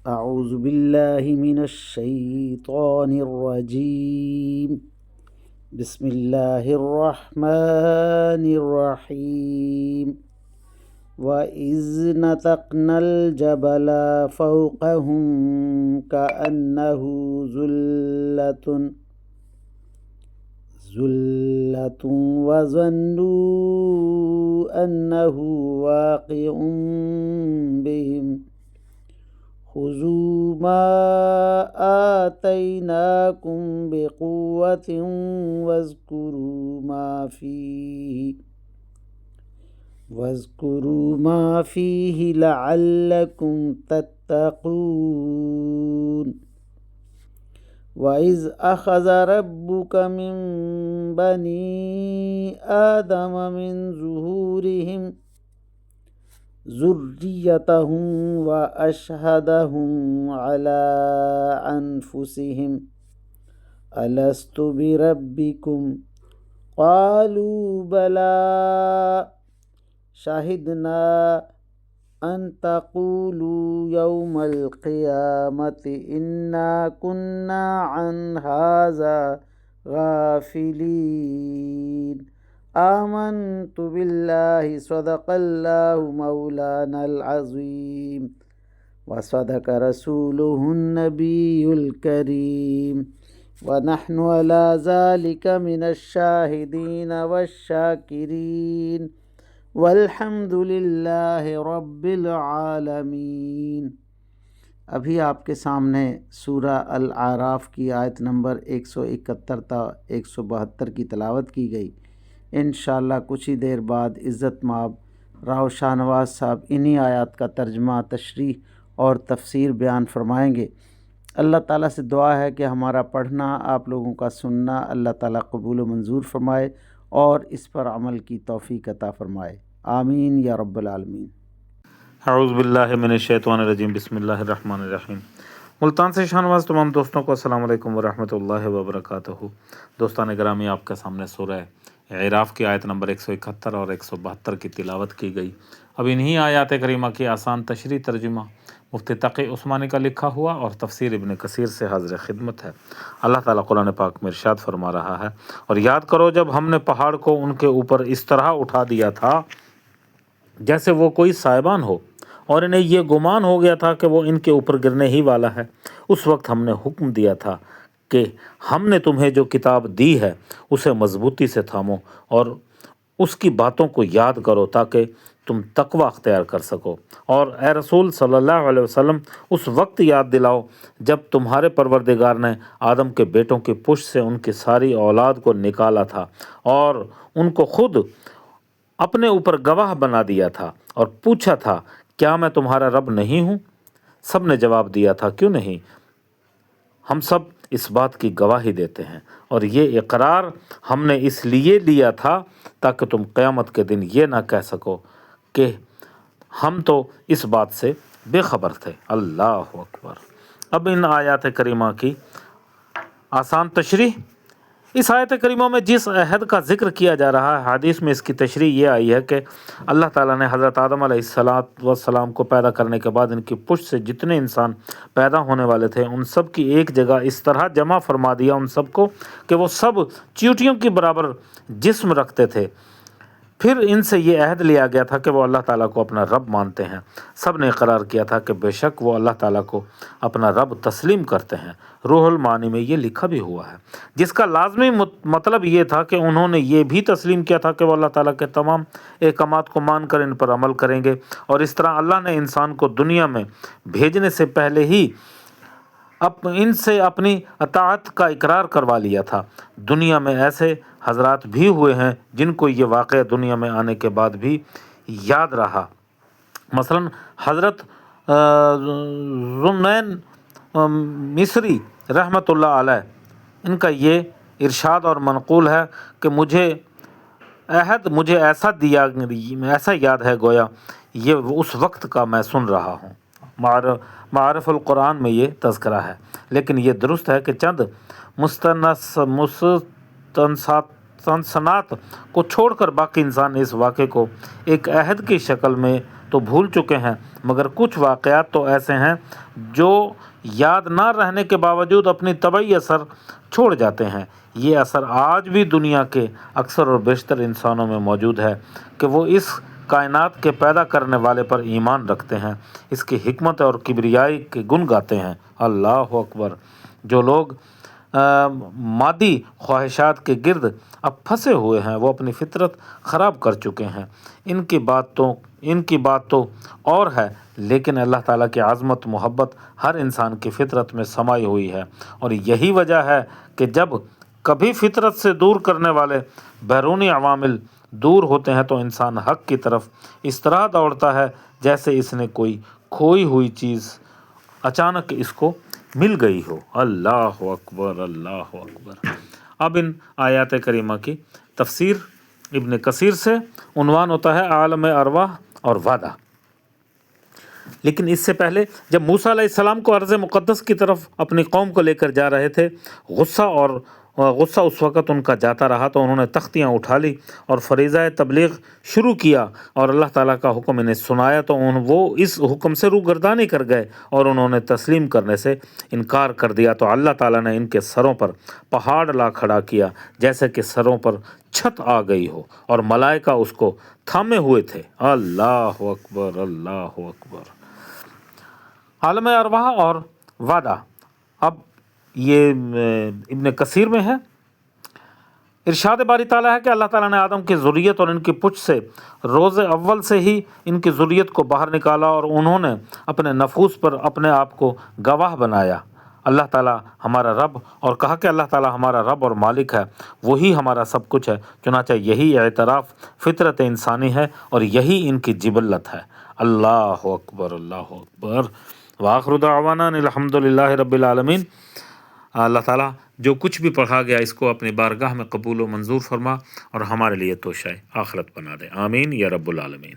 اعوذ باللہ من الشیطان الرجیم بسم اللہ الرحمن الرحیم وَإِذْ نَتَقْنَا الْجَبَلَ فَوْقَهُمْ كَأَنَّهُ ذُلَّةٌ وَظَنُّوا أَنَّهُ واقع بِهِمْ خُذُوا مَا آتَيْنَاكُمْ بِقُوَّةٍ واذكروا ما فيه لعلكم تتقون وإذ أخذ ربك من بني آدم من ظهورهم ذريتهم وأشهدهم على أنفسهم ألست بربكم قالوا بلى شهدنا أن تقولوا يوم القيامة إنا كنا عن هذا غافلين آمنت بالله صدق الله مولانا العظيم وصدق رسوله النبي الكريم ونحن على ذلك من الشاهدين والشاكرين والحمد للہ رب العالمین۔ ابھی آپ کے سامنے سورہ الاعراف کی آیت نمبر 171 تا 172 کی تلاوت کی گئی۔ انشاءاللہ کچھ ہی دیر بعد عزت مآب راؤ شاہ نواز صاحب انہی آیات کا ترجمہ، تشریح اور تفسیر بیان فرمائیں گے۔ اللہ تعالیٰ سے دعا ہے کہ ہمارا پڑھنا، آپ لوگوں کا سننا اللہ تعالیٰ قبول و منظور فرمائے اور اس پر عمل کی توفیق عطا فرمائے، آمین یا رب العالمین۔ اعوذ باللہ من الشیطان الرجیم، بسم اللہ الرحمن الرحیم۔ ملتان سے شاہ نواز تمام دوستوں کو السلام علیکم ورحمۃ اللہ وبرکاتہ۔ دوستان گرامی، آپ کے سامنے سورہ اعراف کی آیت نمبر 171 اور 172 کی تلاوت کی گئی۔ اب انہی آیات کریمہ کی آسان تشریح ترجمہ مفتی تقی عثمانی کا لکھا ہوا اور تفسیر ابن کثیر سے حاضر خدمت ہے۔ اللہ تعالیٰ قرآن پاک میں ارشاد فرما رہا ہے، اور یاد کرو جب ہم نے پہاڑ کو ان کے اوپر اس طرح اٹھا دیا تھا جیسے وہ کوئی سائبان ہو، اور انہیں یہ گمان ہو گیا تھا کہ وہ ان کے اوپر گرنے ہی والا ہے۔ اس وقت ہم نے حکم دیا تھا کہ ہم نے تمہیں جو کتاب دی ہے اسے مضبوطی سے تھامو اور اس کی باتوں کو یاد کرو تاکہ تم تقوی اختیار کر سکو، اور اے رسول صلی اللہ علیہ وسلم اس وقت یاد دلاؤ جب تمہارے پروردگار نے آدم کے بیٹوں کی پشت سے ان کی ساری اولاد کو نکالا تھا اور ان کو خود اپنے اوپر گواہ بنا دیا تھا اور پوچھا تھا کیا میں تمہارا رب نہیں ہوں؟ سب نے جواب دیا تھا کیوں نہیں، ہم سب اس بات کی گواہی دیتے ہیں، اور یہ اقرار ہم نے اس لیے لیا تھا تاکہ تم قیامت کے دن یہ نہ کہہ سکو کہ ہم تو اس بات سے بے خبر تھے۔ اللہ اکبر۔ اب ان آیات کریمہ کی آسان تشریح۔ اس آیت کریمہ میں جس عہد کا ذکر کیا جا رہا ہے، حدیث میں اس کی تشریح یہ آئی ہے کہ اللہ تعالیٰ نے حضرت آدم علیہ السلام کو پیدا کرنے کے بعد ان کی پشت سے جتنے انسان پیدا ہونے والے تھے ان سب کی ایک جگہ اس طرح جمع فرما دیا ان سب کو کہ وہ سب چیونٹیوں کی برابر جسم رکھتے تھے۔ پھر ان سے یہ عہد لیا گیا تھا کہ وہ اللہ تعالیٰ کو اپنا رب مانتے ہیں۔ سب نے اقرار کیا تھا کہ بے شک وہ اللہ تعالیٰ کو اپنا رب تسلیم کرتے ہیں۔ روح المعانی میں یہ لکھا بھی ہوا ہے، جس کا لازمی مطلب یہ تھا کہ انہوں نے یہ بھی تسلیم کیا تھا کہ وہ اللہ تعالیٰ کے تمام احکامات کو مان کر ان پر عمل کریں گے، اور اس طرح اللہ نے انسان کو دنیا میں بھیجنے سے پہلے ہی ان سے اپنی اطاعت کا اقرار کروا لیا تھا۔ دنیا میں ایسے حضرات بھی ہوئے ہیں جن کو یہ واقعہ دنیا میں آنے کے بعد بھی یاد رہا، مثلا حضرت ذوالنورین مصری رحمۃ اللہ علیہ، ان کا یہ ارشاد اور منقول ہے کہ مجھے ایسا یاد ہے گویا یہ اس وقت کا میں سن رہا ہوں۔ معارف القرآن میں یہ تذکرہ ہے، لیکن یہ درست ہے کہ چند مستثنات کو چھوڑ کر باقی انسان اس واقعے کو ایک عہد کی شکل میں تو بھول چکے ہیں، مگر کچھ واقعات تو ایسے ہیں جو یاد نہ رہنے کے باوجود اپنی طبعی اثر چھوڑ جاتے ہیں۔ یہ اثر آج بھی دنیا کے اکثر اور بیشتر انسانوں میں موجود ہے کہ وہ اس کائنات کے پیدا کرنے والے پر ایمان رکھتے ہیں، اس کی حکمت اور کبریائی کے گن گاتے ہیں۔ اللہ اکبر۔ جو لوگ مادی خواہشات کے گرد اب پھنسے ہوئے ہیں وہ اپنی فطرت خراب کر چکے ہیں۔ ان کی بات تو اور ہے، لیکن اللہ تعالیٰ کی عظمت محبت ہر انسان کی فطرت میں سمائی ہوئی ہے، اور یہی وجہ ہے کہ جب کبھی فطرت سے دور کرنے والے بیرونی عوامل دور ہوتے ہیں تو انسان حق کی طرف اس طرح دوڑتا ہے جیسے اس نے کوئی کھوئی ہوئی چیز اچانک اس کو مل گئی ہو۔ اللہ اکبر، اللہ اکبر۔ اب ان آیات کریمہ کی تفسیر ابن کثیر سے عنوان ہوتا ہے عالم ارواح اور وعدہ۔ لیکن اس سے پہلے جب موسیٰ علیہ السلام کو ارض مقدس کی طرف اپنی قوم کو لے کر جا رہے تھے، غصہ اس وقت ان کا جاتا رہا تو انہوں نے تختیاں اٹھا لی اور فریضہ تبلیغ شروع کیا، اور اللہ تعالیٰ کا حکم انہیں سنایا تو وہ اس حکم سے روگردانی کر گئے اور انہوں نے تسلیم کرنے سے انکار کر دیا، تو اللہ تعالیٰ نے ان کے سروں پر پہاڑ لا کھڑا کیا جیسے کہ سروں پر چھت آ گئی ہو، اور ملائکہ اس کو تھامے ہوئے تھے۔ اللہ اکبر، اللہ اکبر۔ عالم ارواح اور وعدہ، اب یہ ابن کثیر میں ہے۔ ارشاد باری تعالیٰ ہے کہ اللہ تعالیٰ نے آدم کی ذریت اور ان کی پشت سے روز اول سے ہی ان کی ذریت کو باہر نکالا، اور انہوں نے اپنے نفوس پر اپنے آپ کو گواہ بنایا، اللہ تعالیٰ ہمارا رب، اور کہا کہ اللہ تعالیٰ ہمارا رب اور مالک ہے، وہی ہمارا سب کچھ ہے۔ چنانچہ یہی اعتراف فطرت انسانی ہے اور یہی ان کی جبلت ہے۔ اللہ اکبر، اللہ اکبر۔ وآخر دعوانا الحمد للہ رب العالمین۔ اللہ تعالیٰ جو کچھ بھی پڑھا گیا اس کو اپنی بارگاہ میں قبول و منظور فرما اور ہمارے لیے توشہ آخرت بنا دے، آمین یا رب العالمین۔